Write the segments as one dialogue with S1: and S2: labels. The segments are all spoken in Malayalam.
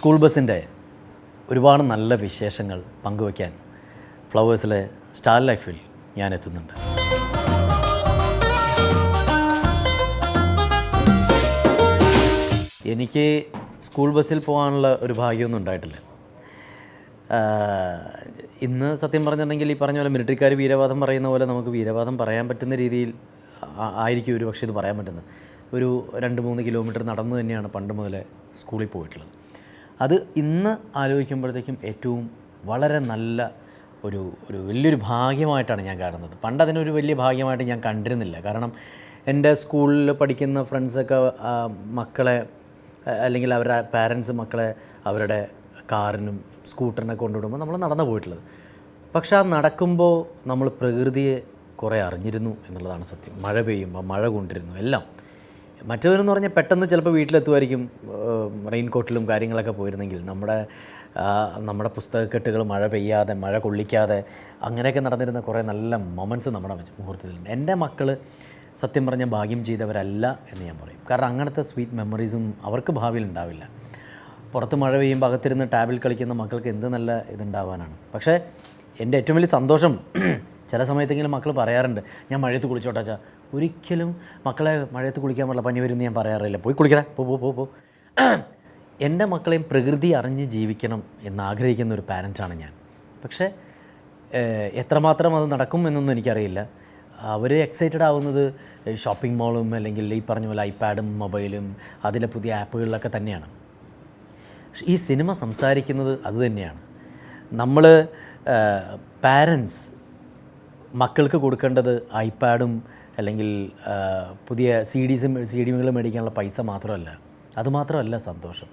S1: സ്കൂൾ ബസ്സിൻ്റെ ഒരുപാട് നല്ല വിശേഷങ്ങൾ പങ്കുവയ്ക്കാൻ ഫ്ലവേഴ്സിലെ സ്റ്റാർ ലൈഫിൽ ഞാൻ എത്തുന്നുണ്ട്. എനിക്ക് സ്കൂൾ ബസ്സിൽ പോകാനുള്ള ഒരു ഭാഗ്യമൊന്നും ഉണ്ടായിട്ടില്ല. ഇന്ന് സത്യം പറഞ്ഞിട്ടുണ്ടെങ്കിൽ ഈ പറഞ്ഞ പോലെ മിലിറ്ററിക്കാർ വീരവാദം പറയുന്ന പോലെ നമുക്ക് വീരവാദം പറയാൻ പറ്റുന്ന രീതിയിൽ ആയിരിക്കും ഒരു പക്ഷേ ഇത് പറയാൻ പറ്റുന്നത്. ഒരു 2-3 കിലോമീറ്റർ നടന്നു തന്നെയാണ് പണ്ട് മുതലേ സ്കൂളിൽ പോയിട്ടുള്ളത്. അത് ഇന്ന് ആലോചിക്കുമ്പോഴത്തേക്കും ഏറ്റവും വളരെ നല്ല ഒരു വലിയൊരു ഭാഗ്യമായിട്ടാണ് ഞാൻ കാണുന്നത്. പണ്ട് അതിനൊരു വലിയ ഭാഗ്യമായിട്ട് ഞാൻ കണ്ടിരുന്നില്ല. കാരണം എൻ്റെ സ്കൂളിൽ പഠിക്കുന്ന ഫ്രണ്ട്സൊക്കെ മക്കളെ അല്ലെങ്കിൽ അവരുടെ പാരൻസ് മക്കളെ അവരുടെ കാറിനും സ്കൂട്ടറിനൊക്കെ കൊണ്ടുവിടുമ്പോൾ നമ്മൾ നടന്നു പോയിട്ടുള്ളത്. പക്ഷേ ആ നടക്കുമ്പോൾ നമ്മൾ പ്രകൃതിയെ കുറേ അറിഞ്ഞിരുന്നു എന്നുള്ളതാണ് സത്യം. മഴ പെയ്യുമ്പോൾ മഴ കൊണ്ടിരുന്നു എല്ലാം. മറ്റവരെന്ന് പറഞ്ഞാൽ പെട്ടെന്ന് ചിലപ്പോൾ വീട്ടിലെത്തുമായിരിക്കും റെയിൻ കോട്ടിലും കാര്യങ്ങളൊക്കെ പോയിരുന്നെങ്കിൽ നമ്മുടെ പുസ്തകക്കെട്ടുകൾ മഴ പെയ്യാതെ മഴ കൊള്ളിക്കാതെ അങ്ങനെയൊക്കെ നടന്നിരുന്ന കുറേ നല്ല മൊമെൻറ്റ്സ് നമ്മുടെ മുഹൂർത്തത്തിലുണ്ട്. എൻ്റെ മക്കൾ സത്യം പറഞ്ഞാൽ ഭാഗ്യം ചെയ്തവരല്ല എന്ന് ഞാൻ പറയും. കാരണം അങ്ങനത്തെ സ്വീറ്റ് മെമ്മറീസും അവർക്ക് ഭാവിയിൽ ഉണ്ടാവില്ല. പുറത്ത് മഴ പെയ്യുമ്പോൾ അകത്തിരുന്ന് ടാബിൽ കളിക്കുന്ന മക്കൾക്ക് എന്ത് നല്ല ഇതുണ്ടാവാനാണ്. പക്ഷേ എൻ്റെ ഏറ്റവും വലിയ സന്തോഷം ചില സമയത്തെങ്കിലും മക്കൾ പറയാറുണ്ട്, ഞാൻ മഴയത്ത് കുളിച്ചോട്ടാച്ചാ. ഒരിക്കലും മക്കളെ മഴയത്ത് കുളിക്കാൻ പാടില്ല, പനി വരുമെന്ന് ഞാൻ പറയാറില്ല. പോയി കുളിക്കടേ, പോ. എൻ്റെ മക്കളെയും പ്രകൃതി അറിഞ്ഞ് ജീവിക്കണം എന്നാഗ്രഹിക്കുന്ന ഒരു പാരൻ്റാണ് ഞാൻ. പക്ഷേ എത്രമാത്രം അത് നടക്കും എന്നൊന്നും എനിക്കറിയില്ല. അവർ എക്സൈറ്റഡ് ആവുന്നത് ഷോപ്പിംഗ് മാളും അല്ലെങ്കിൽ ഈ പറഞ്ഞ പോലെ ഐപാഡും മൊബൈലും അതിലെ പുതിയ ആപ്പുകളിലൊക്കെ തന്നെയാണ്. ഈ സിനിമ സംസാരിക്കുന്നത് അതുതന്നെയാണ്. നമ്മൾ പാരൻസ് മക്കൾക്ക് കൊടുക്കേണ്ടത് ഐപാഡും അല്ലെങ്കിൽ പുതിയ CDകൾ മേടിക്കാനുള്ള പൈസ മാത്രമല്ല, അതുമാത്രമല്ല സന്തോഷം.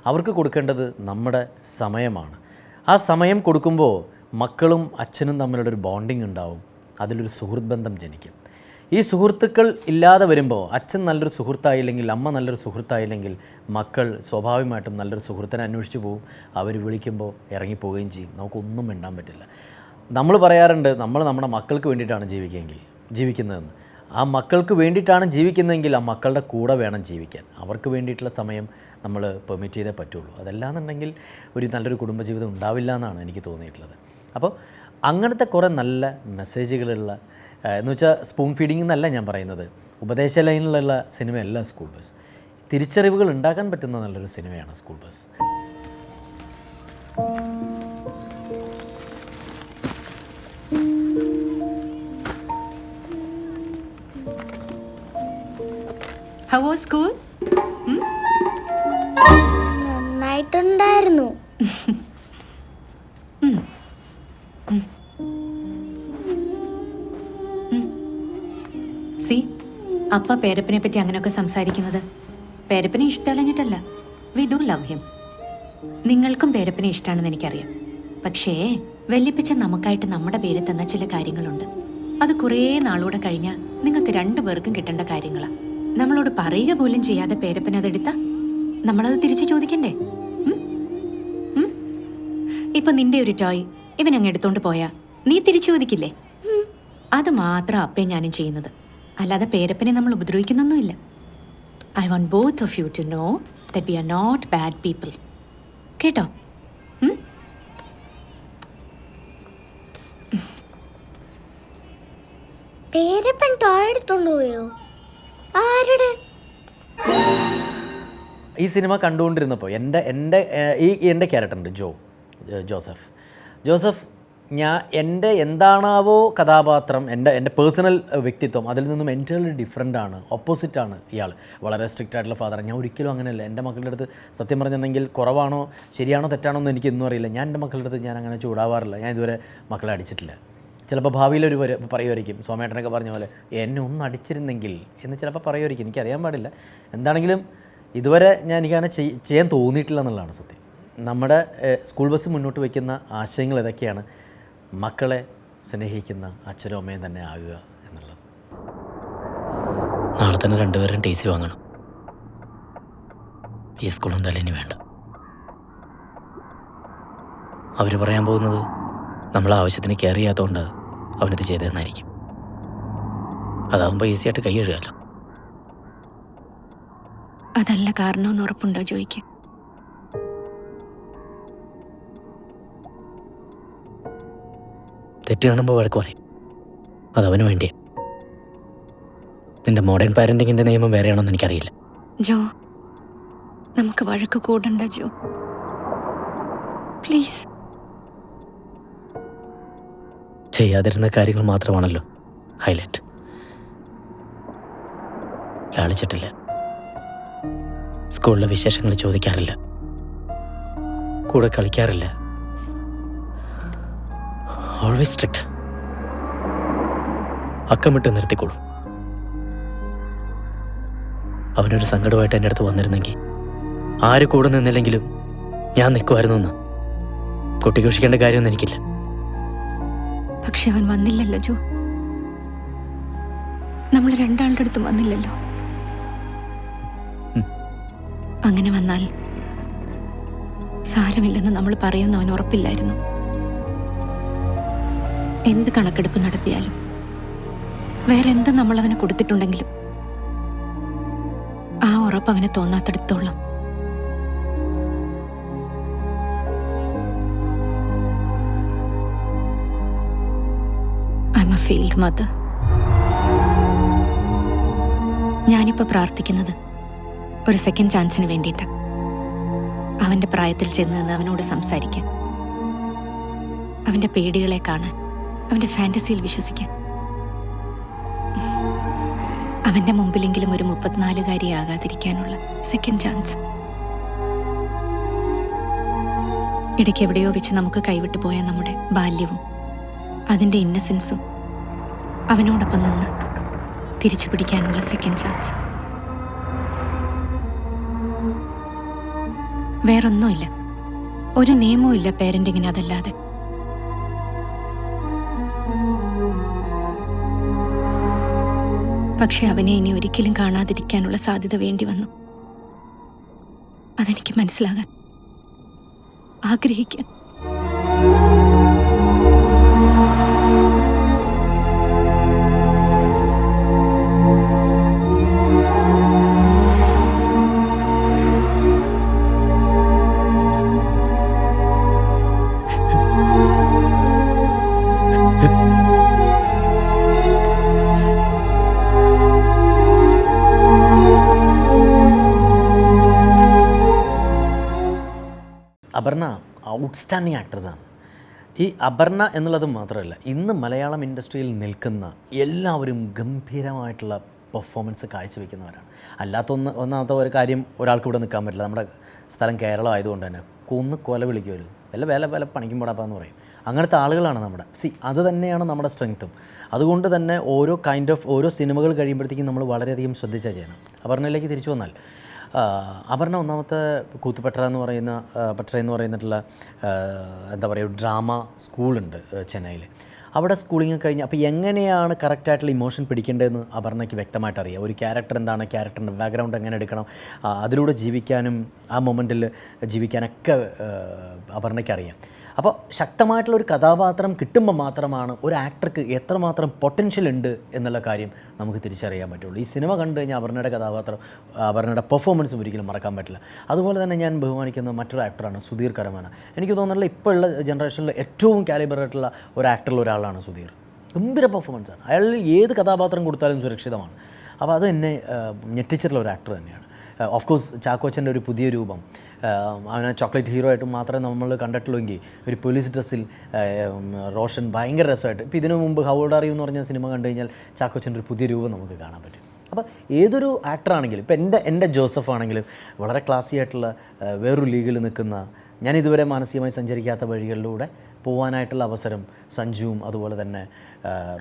S1: അവർക്ക് കൊടുക്കേണ്ടത് നമ്മുടെ സമയമാണ്. ആ സമയം കൊടുക്കുമ്പോൾ മക്കളും അച്ഛനും തമ്മിലുള്ളൊരു ബോണ്ടിങ് ഉണ്ടാവും, അതിലൊരു സുഹൃത്ത് ബന്ധം ജനിക്കും. ഈ സുഹൃത്തുക്കൾ ഇല്ലാതെ വരുമ്പോൾ അച്ഛൻ നല്ലൊരു സുഹൃത്തായില്ലെങ്കിൽ അമ്മ നല്ലൊരു സുഹൃത്തായില്ലെങ്കിൽ മക്കൾ സ്വാഭാവികമായിട്ടും നല്ലൊരു സുഹൃത്തിനെ അന്വേഷിച്ച് പോവും. അവർ വിളിക്കുമ്പോൾ ഇറങ്ങിപ്പോവുകയും ചെയ്യും. നമുക്കൊന്നും മിണ്ടാൻ പറ്റില്ല. നമ്മൾ പറയാറുണ്ട് നമ്മൾ നമ്മുടെ മക്കൾക്ക് വേണ്ടിയിട്ടാണ് ജീവിക്കുന്നതെന്ന്. ആ മക്കൾക്ക് വേണ്ടിയിട്ടാണ് ജീവിക്കുന്നതെങ്കിൽ ആ മക്കളുടെ കൂടെ വേണം ജീവിക്കാൻ. അവർക്ക് വേണ്ടിയിട്ടുള്ള സമയം നമ്മൾ പെർമിറ്റ് ചെയ്തേ പറ്റുള്ളൂ. അതല്ലാന്നുണ്ടെങ്കിൽ ഒരു നല്ലൊരു കുടുംബജീവിതം ഉണ്ടാവില്ല എന്നാണ് എനിക്ക് തോന്നിയിട്ടുള്ളത്. അപ്പോൾ അങ്ങനത്തെ കുറേ നല്ല മെസ്സേജുകളുള്ള എന്ന് വെച്ചാൽ സ്പൂൺ ഫീഡിംഗ് എന്നല്ല ഞാൻ പറയുന്നത്, ഉപദേശ ലൈനിലുള്ള സിനിമയല്ല സ്കൂൾ ബസ്. തിരിച്ചറിവുകൾ ഉണ്ടാക്കാൻ പറ്റുന്ന നല്ലൊരു സിനിമയാണ് school bus.
S2: How was school?
S3: നന്നായിട്ടുണ്ടായിരുന്നു.
S2: സി, അപ്പ പേരപ്പനെ പറ്റി അങ്ങനെയൊക്കെ സംസാരിക്കുന്നത് പേരപ്പനെ ഇഷ്ടമല്ലഞ്ഞിട്ടല്ല. We do love him. നിങ്ങൾക്കും പേരപ്പനെ ഇഷ്ടമാണെന്ന് എനിക്കറിയാം. പക്ഷേ വല്യപ്പച്ച നമുക്കായിട്ട് നമ്മുടെ പേര് തന്ന ചില കാര്യങ്ങളുണ്ട്. അത് കുറേ നാളൂടെ കഴിഞ്ഞാൽ നിങ്ങൾക്ക് 2 പേർക്കും കിട്ടേണ്ട കാര്യങ്ങളാണ്. നമ്മളോട് പറയുക പോലും ചെയ്യാതെ പേരപ്പൻ അതെടുത്ത നമ്മളത് തിരിച്ചു ചോദിക്കണ്ടേ? ഇപ്പൊ നിന്റെ ഒരു ടോയ് ഇവൻ അങ്ങ് എടുത്തോണ്ട് പോയാ നീ തിരിച്ചു ചോദിക്കില്ലേ? അത് മാത്രം അപ്പേ ഞാനും ചെയ്യുന്നത്, അല്ലാതെ പേരപ്പനെ നമ്മൾ ഉപദ്രവിക്കുന്നൊന്നുമില്ല. I want both of you to know that we are not bad people. കേട്ടോ?
S3: പേരപ്പൻ ടോയ് എടുത്തോണ്ട് പോയോ? ആരുടെ?
S1: ഈ സിനിമ കണ്ടുകൊണ്ടിരുന്നപ്പോൾ എൻ്റെ ക്യാരക്ടറുണ്ട് ജോസഫ് എൻ്റെ എന്താണാവോ കഥാപാത്രം, എൻ്റെ പേഴ്സണൽ വ്യക്തിത്വം അതിൽ നിന്നും എൻറ്റയർലി ഡിഫറെൻ്റാണ്, ഓപ്പോസിറ്റാണ് ഇയാൾ. വളരെ സ്ട്രിക്റ്റ് ആയിട്ടുള്ള ഫാദറാണ്. ഞാൻ ഒരിക്കലും അങ്ങനെയല്ല. എൻ്റെ മക്കളുടെ അടുത്ത് സത്യം പറഞ്ഞിട്ടുണ്ടെങ്കിൽ കുറവാണോ ശരിയാണോ തെറ്റാണോ എന്ന് എനിക്കൊന്നും അറിയില്ല. ഞാൻ എൻ്റെ മക്കളുടെ അടുത്ത് ഞാൻ അങ്ങനെ ചൂടാവാറില്ല. ഞാൻ ഇതുവരെ മക്കളെ അടിച്ചിട്ടില്ല. ചിലപ്പോൾ ഭാവിയിലൊരു പറയുമായിരിക്കും, സോമേട്ടനൊക്കെ പറഞ്ഞ പോലെ എന്നെ ഒന്ന് അടിച്ചിരുന്നെങ്കിൽ എന്ന് ചിലപ്പോൾ പറയുമായിരിക്കും, എനിക്കറിയാൻ പാടില്ല. എന്താണെങ്കിലും ഇതുവരെ എനിക്കങ്ങനെ ചെയ്യാൻ തോന്നിയിട്ടില്ല എന്നുള്ളതാണ് സത്യം. നമ്മുടെ സ്കൂൾ ബസ് മുന്നോട്ട് വയ്ക്കുന്ന ആശയങ്ങൾ ഇതൊക്കെയാണ്. മക്കളെ സ്നേഹിക്കുന്ന അച്ഛനും അമ്മയും തന്നെ ആകുക എന്നുള്ളത്. നാളെ തന്നെ 2 പേരും TC വാങ്ങണം. ഈ സ്കൂളും തലേനി വേണ്ട. അവർ പറയാൻ പോകുന്നത് നമ്മൾ ആവശ്യത്തിന് കെയർ ചെയ്യാത്തതുകൊണ്ട് അവനത് ചെയ്തതെന്നായിരിക്കും. അതാകുമ്പോൾ ഈസിയായിട്ട് കൈ കഴുകാമല്ലോ.
S2: അതല്ല കാരണമെന്ന് ഉറപ്പുണ്ടോ ജോയിക്ക്?
S1: തെറ്റ് കാണുമ്പോൾ വഴക്ക് പറയും. അതവന് വേണ്ടിയാ. നിന്റെ മോഡേൺ പാരൻറ്റിങ്ങിൻ്റെ നിയമം വേറെയാണോന്ന് എനിക്കറിയില്ല.
S2: ജോ, നമുക്ക് വഴക്ക് കൂടണ്ട ജോ, പ്ലീസ്.
S1: ചെയ്യാതിരുന്ന കാര്യങ്ങൾ മാത്രമാണല്ലോ ഹൈലൈറ്റ്. ലാളിച്ചിട്ടില്ല, സ്കൂളിലെ വിശേഷങ്ങൾ ചോദിക്കാറില്ല, കൂടെ കളിക്കാറില്ല, ഓൾവേസ് സ്ട്രിക്റ്റ്. അക്കമിട്ട് നിർത്തിക്കോളും. അവനൊരു സങ്കടമായിട്ട് എൻ്റെ അടുത്ത് വന്നിരുന്നെങ്കിൽ ആര് കൂടെ നിന്നില്ലെങ്കിലും ഞാൻ നിൽക്കുമായിരുന്നു എന്ന്. കുട്ടിക്ക് ഉഷിക്കേണ്ട കാര്യമൊന്നും എനിക്കില്ല.
S2: പക്ഷെ അവൻ വന്നില്ലല്ലോ ജോ, നമ്മൾ രണ്ടാളുടെ അടുത്തും വന്നില്ലല്ലോ. അങ്ങനെ വന്നാൽ സാരമില്ലെന്ന് നമ്മൾ പറയുമെന്ന് അവൻ ഉറപ്പില്ലായിരുന്നു. എന്ത് കണക്കെടുപ്പ് നടത്തിയാലും വേറെ എന്ത് നമ്മൾ അവന് കൊടുത്തിട്ടുണ്ടെങ്കിലും ആ ഉറപ്പ് അവന് തോന്നാത്തടത്തോളം I am a failed mother. ഞാനിപ്പോൾ പ്രാർത്ഥിക്കുന്നത് ഒരു സെക്കൻഡ് ചാൻസിന് വേണ്ടിയിട്ടാണ്. അവൻ്റെ പ്രായത്തിൽ ചെന്ന് നിന്ന് അവനോട് സംസാരിക്കാൻ, അവൻ്റെ പേടികളെ കാണാൻ, അവൻ്റെ ഫാൻറ്റസിയിൽ വിശ്വസിക്കാൻ, അവൻ്റെ മുമ്പിലെങ്കിലും ഒരു 34-കാരിയാകാതിരിക്കാനുള്ള സെക്കൻഡ് ചാൻസ്. ഇടയ്ക്ക് എവിടെയോ വെച്ച് നമുക്ക് കൈവിട്ടു പോയ നമ്മുടെ ബാല്യവും അതിൻ്റെ ഇന്നസെൻസും അവനോടൊപ്പം നിന്ന് തിരിച്ചു പിടിക്കാനുള്ള സെക്കൻഡ് ചാൻസ്. വേറൊന്നുമില്ല, ഒരു നിയമവും ഇല്ല പേരൻറ്റിങ്ങിന് അതല്ലാതെ. പക്ഷെ അവനെ ഇനി ഒരിക്കലും കാണാതിരിക്കാനുള്ള സാധ്യത വേണ്ടി വന്നു. അതെനിക്ക് മനസ്സിലാകാൻ, ആഗ്രഹിക്കാൻ.
S1: അപർണ ഔട്ട്സ്റ്റാൻഡിങ് ആക്ട്രസ്സാണ്. ഈ അപർണ എന്നുള്ളത് മാത്രമല്ല, ഇന്ന് മലയാളം ഇൻഡസ്ട്രിയിൽ നിൽക്കുന്ന എല്ലാവരും ഗംഭീരമായിട്ടുള്ള പെർഫോമൻസ് കാഴ്ചവെക്കുന്നവരാണ്. ഒന്നാമത്തെ ഒരു കാര്യം, ഒരാൾക്ക് ഇവിടെ നിൽക്കാൻ പറ്റില്ല. നമ്മുടെ സ്ഥലം കേരളം ആയതുകൊണ്ട് തന്നെ കൊല വിളിക്കുമല്ലോ, വില പണിക്കും പോടാപ്പാന്ന് പറയും. അങ്ങനത്തെ ആളുകളാണ് നമ്മുടെ. അത് തന്നെയാണ് നമ്മുടെ സ്ട്രെങ്ത്തും. അതുകൊണ്ട് തന്നെ ഓരോ സിനിമകൾ കഴിയുമ്പോഴത്തേക്കും നമ്മൾ വളരെയധികം ശ്രദ്ധിച്ചാൽ ചെയ്യണം. അപർണയിലേക്ക് തിരിച്ചു വന്നാൽ, അപർണ ഒന്നാമത്തെ കൂത്തുപെട്ര എന്ന് പറയുന്നിട്ടുള്ള എന്താ പറയുക, ഡ്രാമ സ്കൂളുണ്ട് ചെന്നൈയിൽ. അവിടെ സ്കൂളിങ് കഴിഞ്ഞ് അപ്പോൾ എങ്ങനെയാണ് കറക്റ്റായിട്ടുള്ള ഇമോഷൻ പിടിക്കേണ്ടതെന്ന് അപർണയ്ക്ക് വ്യക്തമായിട്ട് അറിയാം. ഒരു ക്യാരക്ടർ എന്താണ്, ക്യാരക്ടറിൻ്റെ ബാക്ക്ഗ്രൗണ്ട് എങ്ങനെ എടുക്കണം, അതിലൂടെ ജീവിക്കാനും ആ മൊമെൻറ്റിൽ ജീവിക്കാനൊക്കെ അപർണയ്ക്ക് അറിയാം. അപ്പോൾ ശക്തമായിട്ടുള്ളൊരു കഥാപാത്രം കിട്ടുമ്പോൾ മാത്രമാണ് ഒരു ആക്ടർക്ക് എത്രമാത്രം പൊട്ടൻഷ്യൽ ഉണ്ട് എന്നുള്ള കാര്യം നമുക്ക് തിരിച്ചറിയാൻ പറ്റുള്ളൂ. ഈ സിനിമ കണ്ടു കഴിഞ്ഞാൽ അപർണയുടെ പെർഫോമൻസും ഒരിക്കലും മറക്കാൻ പറ്റില്ല. അതുപോലെ തന്നെ ഞാൻ ബഹുമാനിക്കുന്ന മറ്റൊരു ആക്ടറാണ് സുധീർ കരമന. എനിക്ക് തോന്നുന്നില്ല ഇപ്പോൾ ഉള്ള ജനറേഷനിൽ ഏറ്റവും കാലിബറായിട്ടുള്ള ഒരു ആക്ടറിൽ ഒരാളാണ് സുധീർ. ഗംഭീര പെർഫോമൻസാണ്. അയാളിൽ ഏത് കഥാപാത്രം കൊടുത്താലും സുരക്ഷിതമാണ്. അപ്പോൾ അത് എന്നെ ഞെട്ടിച്ചിട്ടുള്ള ഒരു ആക്ടർ തന്നെയാണ്. ഓഫ് കോഴ്സ് ചാക്കോച്ചൻ്റെ ഒരു പുതിയ രൂപം, അവനെ ചോക്ലേറ്റ് ഹീറോ ആയിട്ട് മാത്രമേ നമ്മൾ കണ്ടിട്ടുള്ളൂവെങ്കിൽ ഒരു പോലീസ് ഡ്രസ്സിൽ റോഷൻ ഭയങ്കര രസമായിട്ട്. ഇപ്പോൾ ഇതിനു മുമ്പ് ഹൗ ഓൾഡ് ആർ യു എന്ന് പറഞ്ഞ സിനിമ കണ്ടു കഴിഞ്ഞാൽ ചാക്കോച്ചൻ്റെ ഒരു പുതിയ രൂപം നമുക്ക് കാണാൻ പറ്റും. അപ്പോൾ ഏതൊരു ആക്ടറാണെങ്കിലും, ഇപ്പോൾ എൻ്റെ ജോസഫ് ആണെങ്കിലും വളരെ ക്ലാസി ആയിട്ടുള്ള വേറൊരു ലീഗിൽ നിൽക്കുന്ന, ഞാൻ ഇതുവരെ മാനസികമായി സഞ്ചരിക്കാത്ത വഴികളിലൂടെ പോകാനായിട്ടുള്ള അവസരം സഞ്ജുവും അതുപോലെ തന്നെ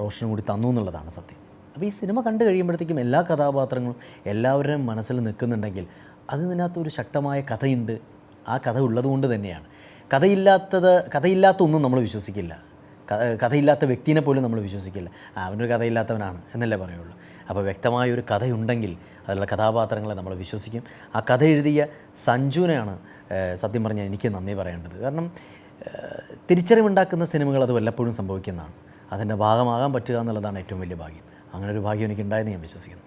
S1: റോഷനും കൂടി തന്നു എന്നുള്ളതാണ് സത്യം. അപ്പോൾ ഈ സിനിമ കണ്ടു കഴിയുമ്പോഴത്തേക്കും എല്ലാ കഥാപാത്രങ്ങളും എല്ലാവരുടെയും മനസ്സിൽ നിൽക്കുന്നുണ്ടെങ്കിൽ അതിനകത്ത് ഒരു ശക്തമായ കഥയുണ്ട്. ആ കഥ ഉള്ളതുകൊണ്ട് തന്നെയാണ്. കഥയില്ലാത്ത ഒന്നും നമ്മൾ വിശ്വസിക്കില്ല. കഥയില്ലാത്ത വ്യക്തിനെ പോലും നമ്മൾ വിശ്വസിക്കില്ല. അവനൊരു കഥയില്ലാത്തവനാണ് എന്നല്ലേ പറയുള്ളൂ. അപ്പോൾ വ്യക്തമായൊരു കഥയുണ്ടെങ്കിൽ അതിലുള്ള കഥാപാത്രങ്ങളെ നമ്മൾ വിശ്വസിക്കും. ആ കഥ എഴുതിയ സഞ്ജുവിനെയാണ് സത്യം പറഞ്ഞാൽ എനിക്ക് നന്ദി പറയേണ്ടത്. കാരണം തിരിച്ചറിവുണ്ടാക്കുന്ന സിനിമകൾ അത് വല്ലപ്പോഴും സംഭവിക്കുന്നതാണ്. അതിൻ്റെ ഭാഗമാകാൻ പറ്റുക എന്നുള്ളതാണ് ഏറ്റവും വലിയ ഭാഗ്യം. അങ്ങനെ ഒരു ഭാഗ്യം എനിക്കുണ്ടായെന്ന് ഞാൻ വിശ്വസിക്കുന്നു.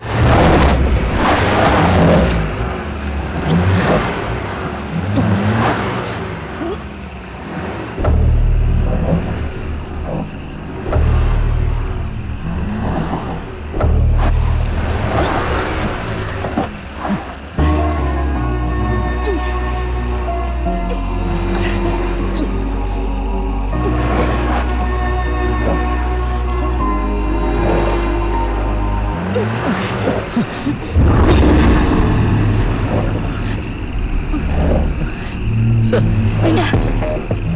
S2: വേണ്ട,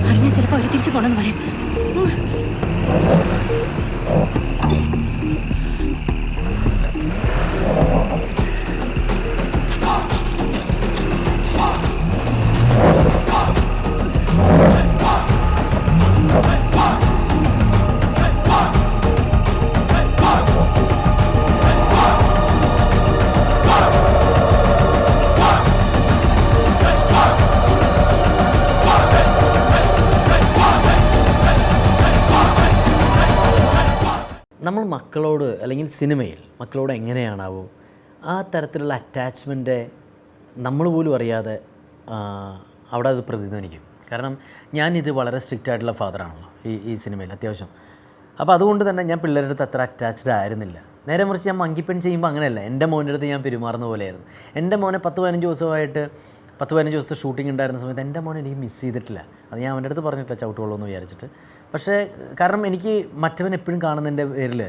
S2: അറിഞ്ഞാൽ ചിലപ്പോൾ അവർ തിരിച്ചു പോണെന്ന് പറയും.
S1: നമ്മൾ മക്കളോട് അല്ലെങ്കിൽ സിനിമയിൽ മക്കളോട് എങ്ങനെയാണാവോ ആ തരത്തിലുള്ള അറ്റാച്ച്മെൻറ്റ് നമ്മൾ പോലും അറിയാതെ അവിടെ അത് പ്രതിധ്വനിക്കും. കാരണം ഞാനിത് വളരെ സ്ട്രിക്റ്റ് ആയിട്ടുള്ള ഫാദറാണല്ലോ ഈ സിനിമയിൽ അത്യാവശ്യം. അപ്പോൾ അതുകൊണ്ട് തന്നെ ഞാൻ പിള്ളേരുടെ അടുത്ത് അത്ര അറ്റാച്ച്ഡ് ആയിരുന്നില്ല. നേരെ മറിച്ച് ഞാൻ മങ്കിപ്പൻ ചെയ്യുമ്പോൾ അങ്ങനെയല്ല, എൻ്റെ മോൻ്റെ അടുത്ത് ഞാൻ പെരുമാറുന്ന പോലെയായിരുന്നു. എൻ്റെ മോനെ 10-15 ദിവസമായിട്ട് 10-15 ദിവസത്തെ ഷൂട്ടിംഗ് ഉണ്ടായിരുന്ന സമയത്ത് എൻ്റെ മോനെ എനിക്ക് മിസ് ചെയ്തിട്ടില്ല. അത് ഞാൻ അവൻ്റെ അടുത്ത് പറഞ്ഞിട്ടില്ല ചവിട്ടുകൊള്ളൂ എന്ന് വിചാരിച്ചിട്ട്. പക്ഷേ കാരണം എനിക്ക് മറ്റവൻ എപ്പോഴും കാണുന്നതിൻ്റെ പേരിൽ,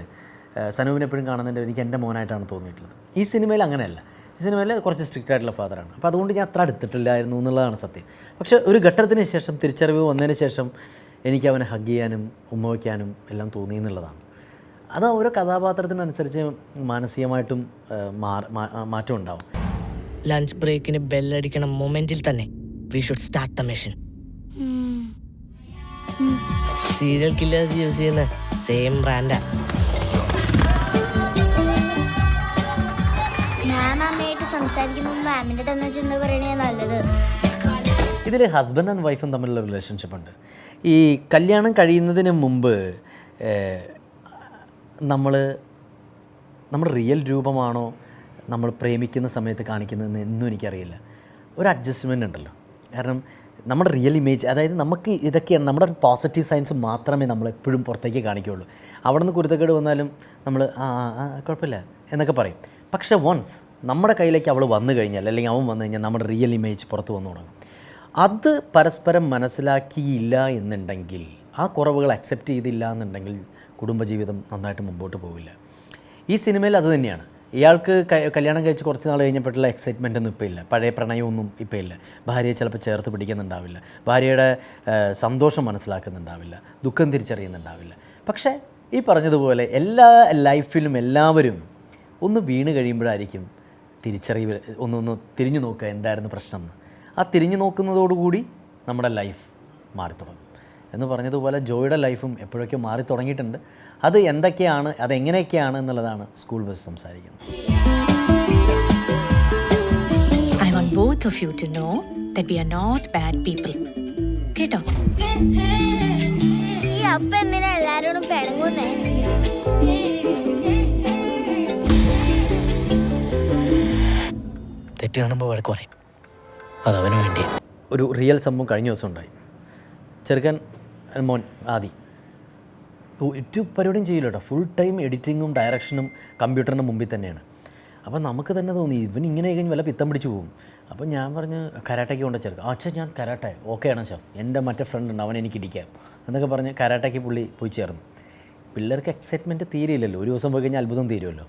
S1: സനൂപിനെ എപ്പോഴും കാണുന്നതിൻ്റെ എനിക്ക് എൻ്റെ മോനായിട്ടാണ് തോന്നിയിട്ടുള്ളത്. ഈ സിനിമയിൽ അങ്ങനെയല്ല. ഈ സിനിമയിൽ കുറച്ച് സ്ട്രിക്റ്റ് ആയിട്ടുള്ള ഫാദറാണ്. അപ്പോൾ അതുകൊണ്ട് ഞാൻ അത്ര അടുത്തിട്ടില്ലായിരുന്നു എന്നുള്ളതാണ് സത്യം. പക്ഷേ ഒരു ഘട്ടത്തിന് ശേഷം, തിരിച്ചറിവ് വന്നതിന് ശേഷം എനിക്ക് അവനെ ഹഗ് ചെയ്യാനും ഉമ്മ വയ്ക്കാനും എല്ലാം തോന്നി എന്നുള്ളതാണ്. അത് ഓരോ കഥാപാത്രത്തിനനുസരിച്ച് മാനസികമായിട്ടും മാറ്റം ഉണ്ടാവും.
S4: ലഞ്ച് ബ്രേക്കിന് ബെല്ലടിക്കണ മൊമെന്റിൽ തന്നെ we should start the mission. Serial killers use ചെയ്യുന്ന സെയിം ബ്രാൻഡാ.
S3: ഞാൻ അമ്മയായിട്ട് സംസാരിക്കുമ്പോൾ മാമിന്റെ തന്നെ ചെന്ന് പറയണേ നല്ലത്.
S1: ഇതിൽ ഹസ്ബൻഡ് ആൻഡ് വൈഫും തമ്മിലുള്ള റിലേഷൻഷിപ്പ് ഉണ്ട്. ഈ കല്യാണം കഴിയുന്നതിന് മുമ്പ് നമ്മുടെ റിയൽ രൂപമാണോ നമ്മൾ പ്രേമിക്കുന്ന സമയത്ത് കാണിക്കുന്നതെന്ന് എന്നും എനിക്കറിയില്ല. ഒരു അഡ്ജസ്റ്റ്മെൻ്റ് ഉണ്ടല്ലോ. കാരണം നമ്മുടെ റിയൽ ഇമേജ്, അതായത് നമുക്ക് ഇതൊക്കെയാണ് നമ്മുടെ പോസിറ്റീവ് സൈൻസ് മാത്രമേ നമ്മളെപ്പോഴും പുറത്തേക്ക് കാണിക്കുകയുള്ളൂ. അവിടെ നിന്ന് കുരുത്തക്കേട് വന്നാലും നമ്മൾ കുഴപ്പമില്ല എന്നൊക്കെ പറയും. പക്ഷേ വൺസ് നമ്മുടെ കയ്യിലേക്ക് അവൾ വന്നു കഴിഞ്ഞാൽ, അല്ലെങ്കിൽ അവൻ വന്നു കഴിഞ്ഞാൽ നമ്മുടെ റിയൽ ഇമേജ് പുറത്ത് വന്നു തുടങ്ങും. അത് പരസ്പരം മനസ്സിലാക്കിയില്ല എന്നുണ്ടെങ്കിൽ, ആ കുറവുകൾ അക്സെപ്റ്റ് ചെയ്തില്ല എന്നുണ്ടെങ്കിൽ കുടുംബജീവിതം നന്നായിട്ട് മുമ്പോട്ട് പോവില്ല. ഈ സിനിമയിൽ അത് തന്നെയാണ്. ഇയാൾക്ക് കല്യാണം കഴിച്ച് കുറച്ച് നാൾ കഴിഞ്ഞപ്പോഴുള്ള എക്സൈറ്റ്മെൻ്റ് ഒന്നും ഇപ്പോൾ ഇല്ല, പഴയ പ്രണയമൊന്നും ഇപ്പോൾ ഇല്ല. ഭാര്യയെ ചിലപ്പോൾ ചേർത്ത് പിടിക്കുന്നുണ്ടാവില്ല, ഭാര്യയുടെ സന്തോഷം മനസ്സിലാക്കുന്നുണ്ടാവില്ല, ദുഃഖം തിരിച്ചറിയുന്നുണ്ടാവില്ല. പക്ഷേ ഈ പറഞ്ഞതുപോലെ എല്ലാ ലൈഫിലും എല്ലാവരും ഒന്ന് വീണ് കഴിയുമ്പോഴായിരിക്കും തിരിച്ചറിവ്, ഒന്ന് തിരിഞ്ഞു നോക്കുക എന്തായിരുന്നു പ്രശ്നം എന്ന്. ആ തിരിഞ്ഞു നോക്കുന്നതോടുകൂടി നമ്മുടെ ലൈഫ് മാറി തുടങ്ങും. എന്ന് പറഞ്ഞതുപോലെ ജോയുടെ ലൈഫും എപ്പോഴൊക്കെ മാറി തുടങ്ങിയിട്ടുണ്ട്. അത് എന്തൊക്കെയാണ്, അതെങ്ങനെയൊക്കെയാണ് എന്നുള്ളതാണ് സ്കൂൾ ബസ് സംസാരിക്കുന്നത്.
S2: I want both of you to know that we are not bad people. കേട്ടോ?
S3: ഈ അപ്പ എന്തിനാ എല്ലാരോടും പിണങ്ങുന്നേ?
S1: തെറ്റ് കാണുമ്പോൾ വഴക്ക് പറയും, അതവന് വേണ്ടി. ഒരു റിയൽ സംഭവം കഴിഞ്ഞ ദിവസം ഉണ്ടായി. ചെറുക്കൻ മോൻ ആദി ഒരു പരിപാടിയും ചെയ്യില്ല കേട്ടോ. ഫുൾ ടൈം എഡിറ്റിങ്ങും ഡയറക്ഷനും കമ്പ്യൂട്ടറിൻ്റെ മുമ്പിൽ തന്നെയാണ്. അപ്പോൾ നമുക്ക് തന്നെ തോന്നി ഇവൻ ഇങ്ങനെ കഴിഞ്ഞ് വല്ല പിത്തം പിടിച്ച് പോകും. അപ്പോൾ ഞാൻ പറഞ്ഞ് കരാട്ടയ്ക്ക് കൊണ്ട് ചേർക്കാം. അച്ഛൻ ഞാൻ കരാട്ടെ ഓക്കെയാണ് അച്ഛൻ, എൻ്റെ മറ്റേ ഫ്രണ്ട് ഉണ്ട് അവൻ എനിക്ക് ഇടിക്കാം എന്നൊക്കെ പറഞ്ഞ് കരാട്ടയ്ക്ക് പുള്ളി പോയി ചേർന്നു. പിള്ളേർക്ക് എക്സൈറ്റ്മെൻറ്റ് തീരെയില്ലല്ലോ. ഒരു ദിവസം പോയി കഴിഞ്ഞാൽ അത്ഭുതം തീരുമല്ലോ.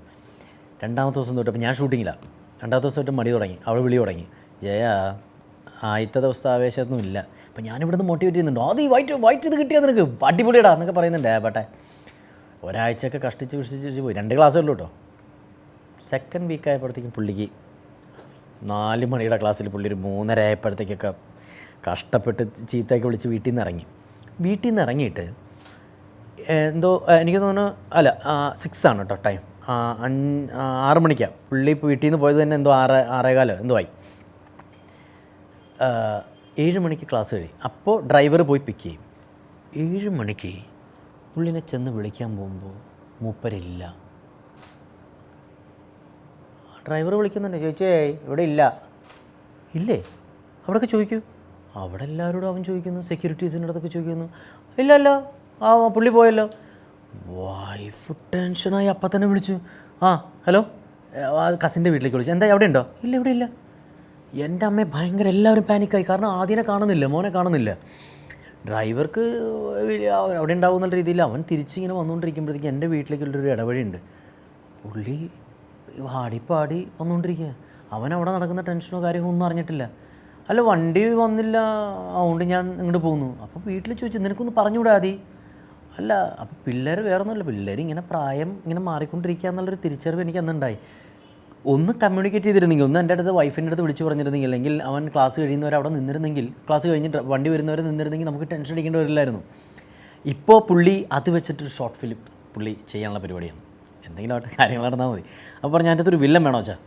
S1: രണ്ടാമത്തെ ദിവസം തൊട്ട്, അപ്പോൾ ഞാൻ ഷൂട്ടിങ്ങിലാണ്, രണ്ടാമത്തെ ദിവസം തൊട്ട് മടി തുടങ്ങി, അവൾ വിളി തുടങ്ങി, ജയ ആദ്യത്തെ ദിവസത്തെ ആവേശമൊന്നും ഇല്ല. അപ്പോൾ ഞാനിവിടുന്ന് മോട്ടിവേറ്റ് ചെയ്യുന്നുണ്ട്, ആദ്യം വൈറ്റ് ഇത് കിട്ടിയാൽ നിനക്ക് അടിപൊളിയിടാ എന്നൊക്കെ പറയുന്നുണ്ട്. ബട്ടെ ഒരാഴ്ചയൊക്കെ കഷ്ടിച്ച് പോയി. 2 ക്ലാസ്സേ ഉള്ളൂ കേട്ടോ. സെക്കൻഡ് വീക്ക് ആയപ്പോഴത്തേക്കും പുള്ളിക്ക് 4 മണിയുടെ ക്ലാസ്സിൽ പുള്ളി ഒരു 3:30 ആയപ്പോഴത്തേക്കൊക്കെ കഷ്ടപ്പെട്ട് ചീത്തയൊക്കെ വിളിച്ച് വീട്ടിൽ നിന്ന് ഇറങ്ങിയിട്ട് എന്തോ എനിക്ക് തോന്നുന്നു, അല്ല 6 ആണ് കേട്ടോ ടൈം, 6 മണിക്കാണ് പുള്ളി വീട്ടിൽ നിന്ന് പോയത് തന്നെ. എന്തോ 6:15 എന്തോ ആയി. 7 മണിക്ക് ക്ലാസ് കഴിയും. അപ്പോൾ ഡ്രൈവർ പോയി പിക്ക് ചെയ്യും. 7 മണിക്ക് പുള്ളിനെ ചെന്ന് വിളിക്കാൻ പോകുമ്പോൾ മൂപ്പരില്ല. ഡ്രൈവർ വിളിക്കുന്നുണ്ട്, ചോദിച്ചേ ഇവിടെ ഇല്ലേ? അവിടെയൊക്കെ ചോദിക്കൂ. അവിടെ എല്ലാവരോടും അവൻ ചോദിക്കുന്നു, സെക്യൂരിറ്റീസിൻ്റെ അടുത്തൊക്കെ ചോദിക്കുന്നു, ഇല്ലല്ലോ, പുള്ളി പോയല്ലോ. വൈഫ് ടെൻഷനായി അപ്പം തന്നെ വിളിച്ചു, ഹലോ, കസിൻ്റെ വീട്ടിലേക്ക് വിളിച്ചു, എന്താ അവിടെ ഉണ്ടോ? ഇല്ല, ഇവിടെ ഇല്ല. എൻ്റെ അമ്മയെ ഭയങ്കര എല്ലാവരും പാനിക്കായി. കാരണം ആദ്യനെ കാണുന്നില്ല, മോനെ കാണുന്നില്ല. ഡ്രൈവർക്ക് അവിടെ ഉണ്ടാവും എന്നുള്ള രീതിയിൽ അവൻ തിരിച്ചിങ്ങനെ വന്നുകൊണ്ടിരിക്കുമ്പോഴത്തേക്കും എൻ്റെ വീട്ടിലേക്കുള്ളൊരു ഇടവഴിയുണ്ട്. പുള്ളി പാടി വന്നുകൊണ്ടിരിക്കുക. അവൻ അവിടെ നടക്കുന്ന ടെൻഷനോ കാര്യങ്ങളോ ഒന്നും അറിഞ്ഞിട്ടില്ല. അല്ല വണ്ടി വന്നില്ല, അതുകൊണ്ട് ഞാൻ ഇങ്ങോട്ട് പോകുന്നു. അപ്പോൾ വീട്ടിൽ ചോദിച്ചു നിനക്കൊന്ന് പറഞ്ഞുകൂടാ മതി. അല്ല അപ്പോൾ പിള്ളേർ വേറെ ഒന്നുമില്ല, പിള്ളേർ ഇങ്ങനെ പ്രായം ഇങ്ങനെ മാറിക്കൊണ്ടിരിക്കുക എന്നുള്ളൊരു തിരിച്ചറിവ് എനിക്ക് അന്നുണ്ടായി. ഒന്ന് കമ്മ്യൂണിക്കേറ്റ് ചെയ്തിരുന്നെങ്കിൽ, ഒന്ന് എൻ്റെ അടുത്ത് വൈഫിൻ്റെ അടുത്ത് വിളിച്ച് പറഞ്ഞിരുന്നെങ്കിൽ, അല്ലെങ്കിൽ അവൻ ക്ലാസ് കഴിയുന്നവരെ അവിടെ നിന്നിരുന്നെങ്കിൽ, ക്ലാസ് കഴിഞ്ഞിട്ട് വണ്ടി വരുന്നവരെ നിന്നിരുന്നെങ്കിൽ നമുക്ക് ടെൻഷൻ അടിക്കേണ്ടി വരില്ലായിരുന്നു. ഇപ്പോൾ പുള്ളി അത് വെച്ചിട്ടൊരു ഷോർട്ട് ഫിലിം പുള്ളി ചെയ്യാനുള്ള പരിപാടിയാണ്. എന്തെങ്കിലും ആവട്ടെ, കാര്യങ്ങൾ നടന്നാൽ മതി. അപ്പോൾ പറഞ്ഞാൽ എൻ്റെ അടുത്തൊരു വില്ലൻ വേണോ വെച്ചാൽ,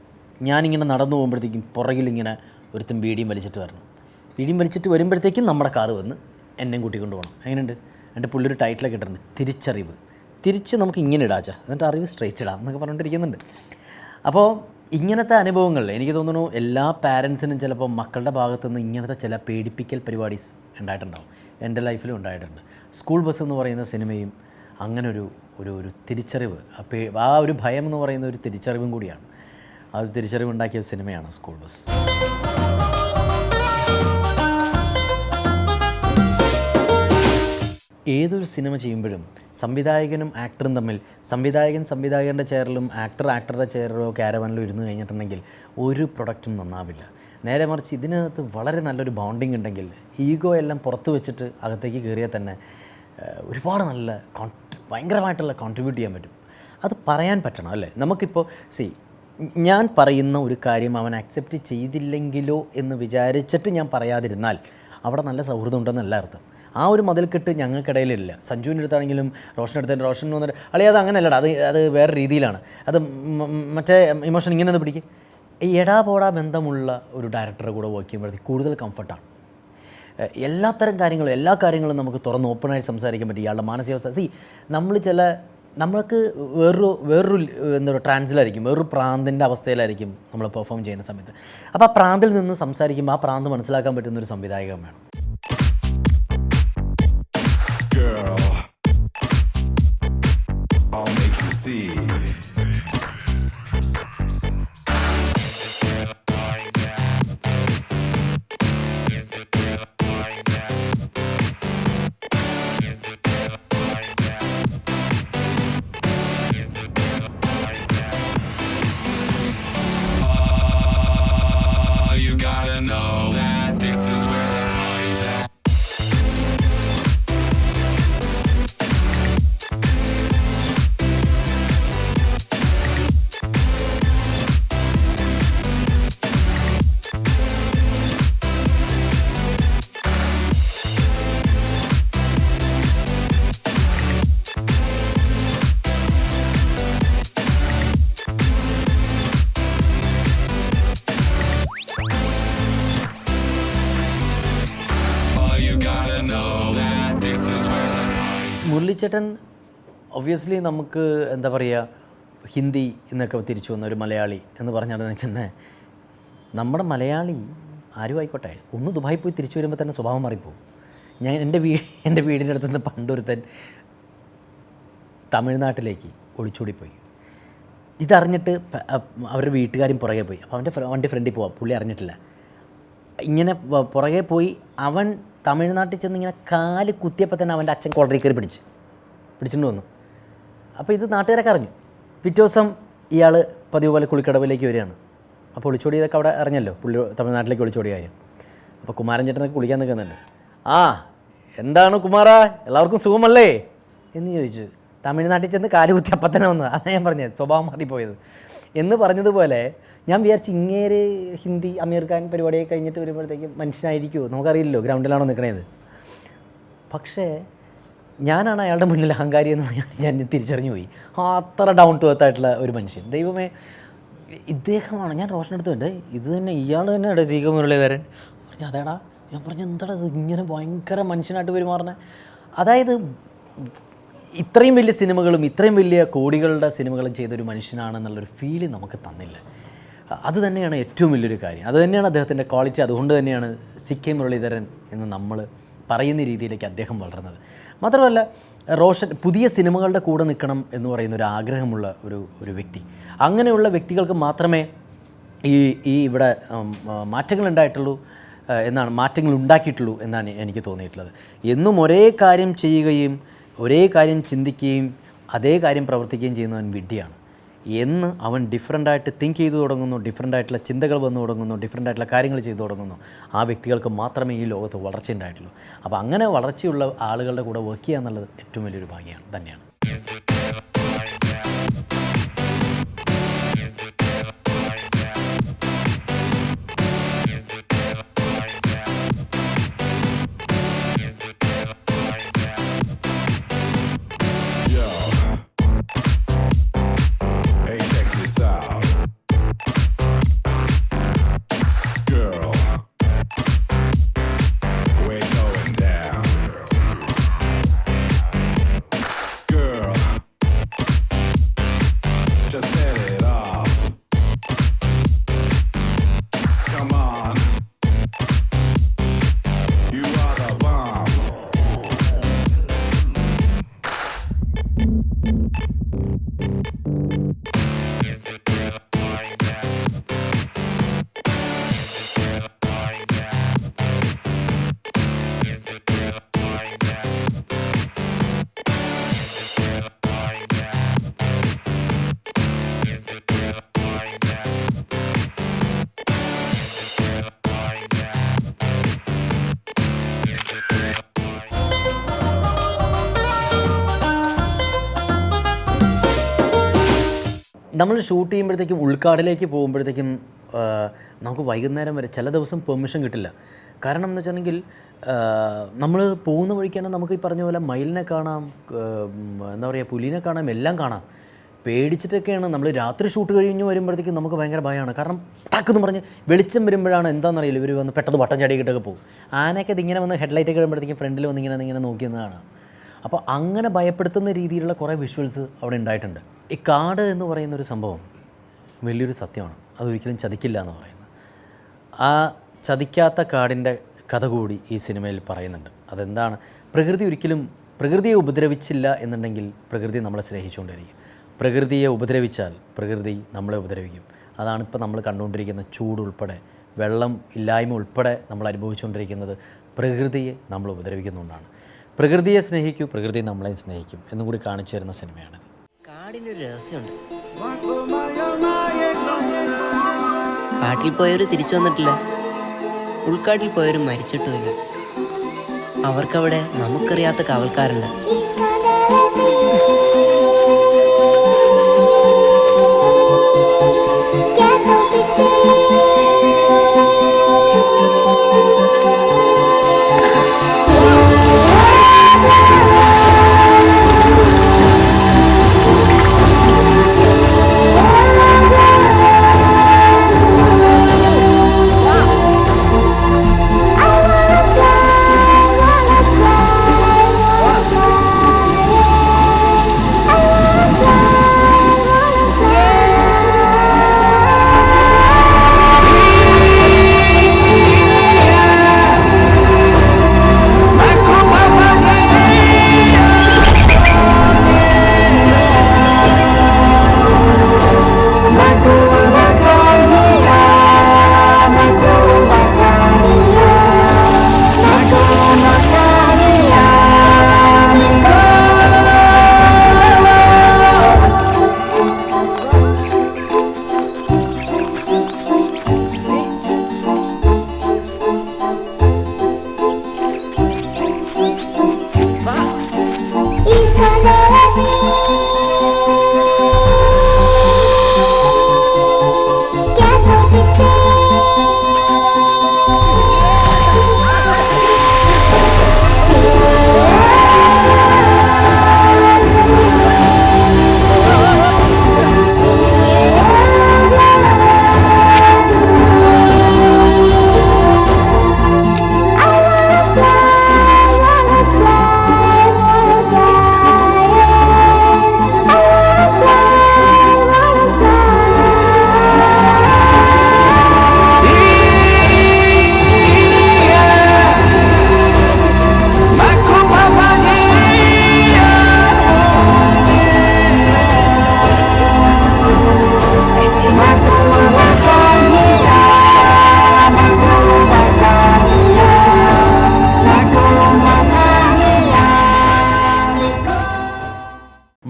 S1: ഞാനിങ്ങനെ നടന്നു പോകുമ്പോഴത്തേക്കും പുറകിലിങ്ങനെ ഒരുത്തും ബീഡിയും വലിച്ചിട്ട് വരണം. ബീഡിയും വലിച്ചിട്ട് വരുമ്പോഴത്തേക്കും നമ്മുടെ കാറ് വന്ന് എന്നെയും കൂട്ടിക്കൊണ്ട് പോകണം. എങ്ങനെയുണ്ട്? എൻ്റെ പുള്ളി ഒരു ടൈറ്റിലൊക്കെ ഇട്ടിട്ടുണ്ട്, തിരിച്ചറിവ്. തിരിച്ച് നമുക്ക് ഇങ്ങനെ ഇടാച്ചാ, എന്നിട്ട് അറിവ് സ്ട്രൈറ്റ് ഇടാം എന്നൊക്കെ പറഞ്ഞിട്ടിരിക്കുന്നുണ്ട്. അപ്പോൾ ഇങ്ങനത്തെ അനുഭവങ്ങൾ എനിക്ക് തോന്നുന്നു എല്ലാ പാരൻസിനും ചിലപ്പോൾ മക്കളുടെ ഭാഗത്തുനിന്ന് ഇങ്ങനത്തെ ചില പേടിപ്പിക്കൽ പരിപാടീസ് ഉണ്ടായിട്ടുണ്ടാവും. എൻ്റെ ലൈഫിലും ഉണ്ടായിട്ടുണ്ട്. സ്കൂൾ ബസ് എന്ന് പറയുന്ന സിനിമയും അങ്ങനെ ഒരു തിരിച്ചറിവ്, ആ ഒരു ഭയം എന്ന് പറയുന്ന ഒരു തിരിച്ചറിവും കൂടിയാണ്. അത് തിരിച്ചറിവുണ്ടാക്കിയ സിനിമയാണ് സ്കൂൾ ബസ്. ഏതൊരു സിനിമ ചെയ്യുമ്പോഴും സംവിധായകനും ആക്ടറും തമ്മിൽ, സംവിധായകൻ്റെ ചെയറിലും ആക്ടറുടെ ചെയറിലോ ക്യാരവാനിലോ ഇരുന്ന് കഴിഞ്ഞിട്ടുണ്ടെങ്കിൽ ഒരു പ്രൊഡക്റ്റും നന്നാവില്ല. നേരെ മറിച്ച് ഇതിനകത്ത് വളരെ നല്ലൊരു ബോണ്ടിങ് ഉണ്ടെങ്കിൽ, ഈഗോ എല്ലാം പുറത്ത് വെച്ചിട്ട് അകത്തേക്ക് കയറിയാൽ തന്നെ ഒരുപാട് നല്ല ഭയങ്കരമായിട്ടുള്ള കോൺട്രിബ്യൂട്ട് ചെയ്യാൻ പറ്റും. അത് പറയാൻ പറ്റണം അല്ലേ? നമുക്കിപ്പോൾ ഞാൻ പറയുന്ന ഒരു കാര്യം അവൻ അക്സെപ്റ്റ് ചെയ്തില്ലെങ്കിലോ എന്ന് വിചാരിച്ചിട്ട് ഞാൻ പറയാതിരുന്നാൽ അവിടെ നല്ല സൗഹൃദം ഉണ്ടെന്നല്ല അർത്ഥം. ആ ഒരു മതിൽക്കെട്ട് ഞങ്ങൾക്കിടയിലില്ല. സഞ്ജുവിൻ്റെ അടുത്താണെങ്കിലും റോഷൻ വന്നിട്ട് അളിയ അത് അങ്ങനെയല്ലടാ, അത് വേറെ രീതിയിലാണ്, അത് മറ്റേ ഇമോഷൻ ഇങ്ങനെ ഒന്ന് പിടിക്കും. എടാ പോടാ ബന്ധമുള്ള ഒരു ഡയറക്ടറെ കൂടെ വർക്ക് ചെയ്യുമ്പോഴത്തേക്ക് കൂടുതൽ കംഫർട്ടാണ്. എല്ലാ കാര്യങ്ങളും നമുക്ക് തുറന്ന് ഓപ്പണായി സംസാരിക്കാൻ പറ്റും. ഇയാളുടെ മാനസികാവസ്ഥ നമ്മൾക്ക് വേറൊരു എന്താ പറയുക ട്രാൻസിലായിരിക്കും, വേറൊരു പ്രാന്തിൻ്റെ അവസ്ഥയിലായിരിക്കും നമ്മൾ പെർഫോം ചെയ്യുന്ന സമയത്ത്. അപ്പോൾ ആ പ്രാന്തിൽ നിന്ന് സംസാരിക്കുമ്പോൾ ആ പ്രാന്ത് മനസ്സിലാക്കാൻ പറ്റുന്നൊരു സംവിധായകൻ വേണം. മുരളിച്ചേട്ടൻ ഒബ്വിയസ്ലി നമുക്ക് എന്താ പറയുക, ഹിന്ദി എന്നൊക്കെ തിരിച്ചു വന്ന ഒരു മലയാളി എന്ന് പറഞ്ഞാൽ തന്നെ നമ്മുടെ മലയാളി ആരും ആയിക്കോട്ടെ ഒന്ന് ദുബായി പോയി തിരിച്ചു വരുമ്പോൾ തന്നെ സ്വഭാവം മാറിപ്പോവും. ഞാൻ എൻ്റെ വീടിൻ്റെ അടുത്ത് നിന്ന് പണ്ടൊരുത്തൻ തമിഴ്നാട്ടിലേക്ക് ഒളിച്ചോടിപ്പോയി. ഇതറിഞ്ഞിട്ട് അവരുടെ വീട്ടുകാരും പുറകെ പോയി. അപ്പോൾ അവൻ്റെ വണ്ടി ഫ്രണ്ടിൽ പോവാം, പുള്ളി അറിഞ്ഞിട്ടില്ല. ഇങ്ങനെ പുറകെ പോയി അവൻ തമിഴ്നാട്ടിൽ ചെന്ന് ഇങ്ങനെ കാല് കുത്തിയപ്പോൾ തന്നെ അവൻ്റെ അച്ഛൻ കോളറി കയറി പിടിച്ചിട്ട് വന്നു. അപ്പോൾ ഇത് നാട്ടുകാരൊക്കെ അറിഞ്ഞു. പിറ്റേ ദിവസം ഇയാൾ പതിവ് പോലെ കുളിക്കടവിലേക്ക് വരികയാണ്. അപ്പോൾ ഒളിച്ചോടിയതൊക്കെ അവിടെ അറിഞ്ഞല്ലോ, പുള്ളി തമിഴ്നാട്ടിലേക്ക് ഒളിച്ചോടിയ കാര്യം. അപ്പോൾ കുമാരൻ ചേട്ടനൊക്കെ കുളിക്കാൻ നിൽക്കുന്നുണ്ട്. ആ എന്താണ് കുമാര, എല്ലാവർക്കും സുഖമല്ലേ എന്ന് ചോദിച്ചു. തമിഴ്നാട്ടിൽ ചെന്ന് കാല് കുത്തി അപ്പം തന്നെ വന്നത്. അതാണ് ഞാൻ പറഞ്ഞത് സ്വഭാവം മാറിപ്പോയത് എന്ന് പറഞ്ഞതുപോലെ. ഞാൻ വിചാരിച്ചു ഇങ്ങേര് ഹിന്ദി അമീർ ഖാൻ പരിപാടിയൊക്കെ കഴിഞ്ഞിട്ട് വരുമ്പോഴത്തേക്കും മനുഷ്യനായിരിക്കുമോ, നമുക്കറിയില്ലല്ലോ ഗ്രൗണ്ടിലാണോ നിൽക്കണേത്. പക്ഷേ ഞാനാണ് അയാളുടെ മുന്നിൽ അഹങ്കാരി എന്ന് ഞാൻ തിരിച്ചറിഞ്ഞു പോയി. അത്ര ഡൗൺ ടു എർത്ത് ആയിട്ടുള്ള ഒരു മനുഷ്യൻ. ദൈവമേ, ഇദ്ദേഹമാണ്. ഞാൻ റോഷനെടുത്തുണ്ട്, ഇത് തന്നെ ഇയാൾ തന്നെ ഇടേ സീക മുരളീധരൻ പറഞ്ഞു. അതേടാ, ഞാൻ പറഞ്ഞു എന്താടാ ഇത് ഇങ്ങനെ ഭയങ്കര മനുഷ്യനായിട്ട് പെരുമാറുന്നത്. അതായത് ഇത്രയും വലിയ സിനിമകളും ഇത്രയും വലിയ കോടികളുടെ സിനിമകളും ചെയ്തൊരു മനുഷ്യനാണെന്നുള്ളൊരു ഫീല് നമുക്ക് തന്നില്ല. അത് തന്നെയാണ് ഏറ്റവും വലിയൊരു കാര്യം. അത് തന്നെയാണ് അദ്ദേഹത്തിൻ്റെ ക്വാളിറ്റി. അതുകൊണ്ട് തന്നെയാണ് സി.കെ. മുരളീധരൻ എന്ന് നമ്മൾ പറയുന്ന രീതിയിലേക്ക് അദ്ദേഹം വളർന്നത്. മാത്രമല്ല റോഷൻ പുതിയ സിനിമകളുടെ കൂടെ നിൽക്കണം എന്ന് പറയുന്ന ഒരു ആഗ്രഹമുള്ള ഒരു വ്യക്തി. അങ്ങനെയുള്ള വ്യക്തികൾക്ക് മാത്രമേ ഈ ഇവിടെ മാറ്റങ്ങൾ ഉണ്ടാക്കിയിട്ടുള്ളൂ എന്നാണ് എനിക്ക് തോന്നിയിട്ടുള്ളത്. എന്നും ഒരേ കാര്യം ചെയ്യുകയും ഒരേ കാര്യം ചിന്തിക്കുകയും അതേ കാര്യം പ്രവർത്തിക്കുകയും ചെയ്യുന്നവൻ വിഡ്ഢിയാണ്. എന്ന് അവൻ ഡിഫറെൻ്റായിട്ട് തിങ്ക് ചെയ്തു തുടങ്ങുന്നു, ഡിഫറെൻ്റായിട്ടുള്ള ചിന്തകൾ വന്നു തുടങ്ങുന്നു, ഡിഫറെൻ്റായിട്ടുള്ള കാര്യങ്ങൾ ചെയ്തു തുടങ്ങുന്നു, ആ വ്യക്തികൾക്ക് മാത്രമേ ഈ ലോകത്ത് വളർച്ച ഉണ്ടായിട്ടുള്ളൂ. അപ്പോൾ അങ്ങനെ വളർച്ചയുള്ള ആളുകളുടെ കൂടെ വർക്ക് ചെയ്യുക എന്നുള്ളത് ഏറ്റവും വലിയൊരു ഭാഗ്യമാണ് തന്നെയാണ്. നമ്മൾ ഷൂട്ട് ചെയ്യുമ്പോഴത്തേക്കും ഉൾക്കാടിലേക്ക് പോകുമ്പോഴത്തേക്കും നമുക്ക് വൈകുന്നേരം വരെ ചില ദിവസം പെർമിഷൻ കിട്ടില്ല. കാരണം എന്ന് വെച്ചിട്ടുണ്ടെങ്കിൽ നമ്മൾ പോകുന്ന വഴിക്ക് തന്നെ നമുക്ക് ഈ പറഞ്ഞ പോലെ മയിലിനെ കാണാം, എന്താ പറയുക, പുലിനെ കാണാം, എല്ലാം കാണാം. പേടിച്ചിട്ടൊക്കെയാണ് നമ്മൾ രാത്രി ഷൂട്ട് കഴിഞ്ഞ് വരുമ്പോഴത്തേക്കും നമുക്ക് ഭയങ്കര ഭയമാണ്. കാരണം ടക്കെന്ന് പറഞ്ഞ് വെളിച്ചം വരുമ്പോഴാണ് എന്താണെന്നറിയില്ല ഇവർ വന്ന് പെട്ടെന്ന് വട്ടം ചാടിയിട്ടൊക്കെ പോകും. ആനയൊക്കെ ഇതിങ്ങനെ വന്ന് ഹെഡ്ലൈറ്റൊക്കെ കഴിയുമ്പോഴത്തേക്കും ഫ്രണ്ടിൽ വന്ന് ഇങ്ങനെ നോക്കിയെന്നതാണ്. അപ്പോൾ അങ്ങനെ ഭയപ്പെടുത്തുന്ന രീതിയിലുള്ള കുറേ വിഷ്വൽസ് അവിടെ ഉണ്ടായിട്ടുണ്ട്. ഈ കാട് എന്ന് പറയുന്നൊരു സംഭവം വലിയൊരു സത്യമാണ്. അതൊരിക്കലും ചതിക്കില്ല എന്ന് പറയുന്നത്. ആ ചതിക്കാത്ത കാടിൻ്റെ കഥ കൂടി ഈ സിനിമയിൽ പറയുന്നുണ്ട്. അതെന്താണ്? പ്രകൃതിയെ ഉപദ്രവിച്ചില്ല എന്നുണ്ടെങ്കിൽ പ്രകൃതി നമ്മളെ സ്നേഹിച്ചുകൊണ്ടിരിക്കും. പ്രകൃതിയെ ഉപദ്രവിച്ചാൽ പ്രകൃതി നമ്മളെ ഉപദ്രവിക്കും. അതാണിപ്പോൾ നമ്മൾ കണ്ടുകൊണ്ടിരിക്കുന്ന ചൂട് ഉൾപ്പെടെ, വെള്ളം ഇല്ലായ്മ ഉൾപ്പെടെ നമ്മൾ അനുഭവിച്ചുകൊണ്ടിരിക്കുന്നത് പ്രകൃതിയെ നമ്മൾ ഉപദ്രവിക്കുന്നുകൊണ്ടാണ്. പ്രകൃതിയെ സ്നേഹിക്കൂ, പ്രകൃതി നമ്മളെ സ്നേഹിക്കും എന്നും കൂടി കാണിച്ചു തരുന്ന സിനിമയാണ്.
S5: കാടിനൊരു രഹസ്യമുണ്ട്. കാട്ടിൽ പോയവർ തിരിച്ചു വന്നിട്ടില്ല, ഉൾക്കാട്ടിൽ പോയവർ മരിച്ചിട്ടുമില്ല. അവർക്കവിടെ നമുക്കറിയാത്ത കാവൽക്കാരുണ്ട്.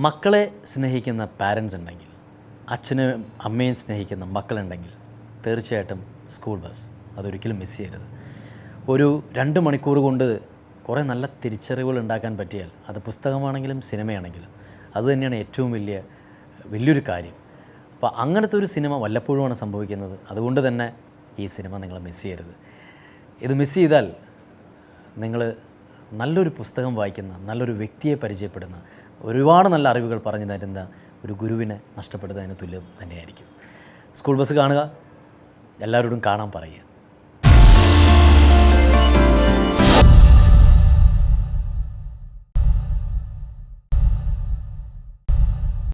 S1: മക്കളെ സ്നേഹിക്കുന്ന പാരൻസ് ഉണ്ടെങ്കിൽ അച്ഛനും അമ്മയും സ്നേഹിക്കുന്ന മക്കളുണ്ടെങ്കിൽ തീർച്ചയായിട്ടും സ്കൂൾ ബസ് അതൊരിക്കലും മിസ് ചെയ്യരുത്. ഒരു 2 മണിക്കൂർ കൊണ്ട് കുറേ നല്ല തിരിച്ചറിവുകൾ ഉണ്ടാക്കാൻ പറ്റിയാൽ അത് പുസ്തകമാണെങ്കിലും സിനിമയാണെങ്കിലും അത് തന്നെയാണ് ഏറ്റവും വലിയൊരു കാര്യം. അപ്പോൾ അങ്ങനത്തെ ഒരു സിനിമ വല്ലപ്പോഴുമാണ് സംഭവിക്കുന്നത്. അതുകൊണ്ട് തന്നെ ഈ സിനിമ നിങ്ങൾ മിസ് ചെയ്യരുത്. ഇത് മിസ് ചെയ്താൽ നിങ്ങൾ നല്ലൊരു പുസ്തകം വായിക്കുന്ന, നല്ലൊരു വ്യക്തിയെ പരിചയപ്പെടുന്ന, ഒരുപാട് നല്ല അറിവുകൾ പറഞ്ഞു തരുന്ന ഒരു ഗുരുവിനെ നഷ്ടപ്പെടുന്നതിന് തുല്യം തന്നെയായിരിക്കും. സ്കൂൾ ബസ് കാണുക, എല്ലാവരോടും കാണാൻ പറയുക.